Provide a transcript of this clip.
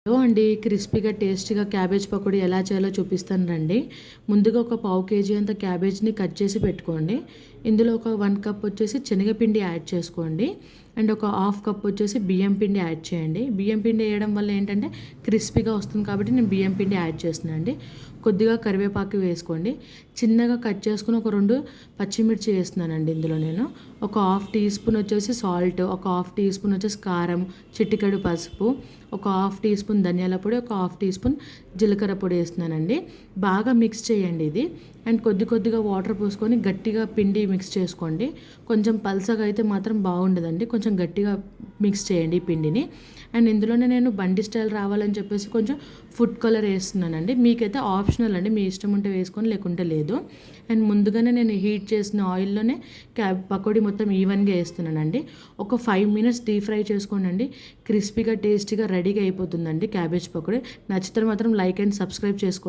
Hello అండి, క్రిస్పీగా టేస్టీగా క్యాబేజ్ పకోడీ ఎలా చేయాలో చూపిస్తాను రండి. ముందుగా ఒక పావు కేజీ అంత క్యాబేజ్ని కట్ చేసి పెట్టుకోండి. ఇందులో ఒక 1 కప్ వచ్చేసి శనగపిండి యాడ్ చేసుకోండి. అండ్ ఒక హాఫ్ కప్ వచ్చేసి బియ్యం పిండి యాడ్ చేయండి. బియ్యం పిండి వేయడం వల్ల ఏంటంటే క్రిస్పీగా వస్తుంది కాబట్టి నేను బియ్యం పిండి యాడ్ చేస్తున్నాను అండి. కొద్దిగా కరివేపాకు వేసుకోండి. చిన్నగా కట్ చేసుకుని ఒక 2 పచ్చిమిర్చి వేస్తున్నానండి ఇందులో నేను. ఒక హాఫ్ టీ స్పూన్ వచ్చేసి సాల్ట్, ఒక హాఫ్ టీ స్పూన్ వచ్చేసి కారం, చిటికెడు పసుపు, ఒక హాఫ్ టీ స్పూన్ ధనియాల పొడి, ఒక హాఫ్ టీ స్పూన్ జీలకర్ర పొడి వేస్తున్నానండి. బాగా మిక్స్ చేయండి ఇది. అండ్ కొద్దిగా వాటర్ పోసుకొని గట్టిగా పిండి మిక్స్ చేసుకోండి. కొంచెం పల్చగా అయితే మాత్రం బాగుండదండి, కొంచెం గట్టిగా మిక్స్ చేయండి ఈ పిండిని. అండ్ ఇందులోనే నేను బండి స్టైల్ రావాలని చెప్పేసి కొంచెం ఫుడ్ కలర్ వేస్తున్నానండి. మీకైతే ఆప్షనల్ అండి, మీ ఇష్టం ఉంటే వేసుకొని లేకుంటే లేదు. అండ్ ముందుగానే నేను హీట్ చేసిన ఆయిల్లోనే పకోడీ మొత్తం ఈవెన్గా వేస్తున్నానండి. ఒక 5 మినిట్స్ డీప్ ఫ్రై చేసుకోండి. క్రిస్పీగా టేస్టీగా రెడీగా అయిపోతుందండి క్యాబేజ్ పకోడీ. నచ్చితే మాత్రం లైక్ అండ్ సబ్స్క్రైబ్ చేసుకోండి.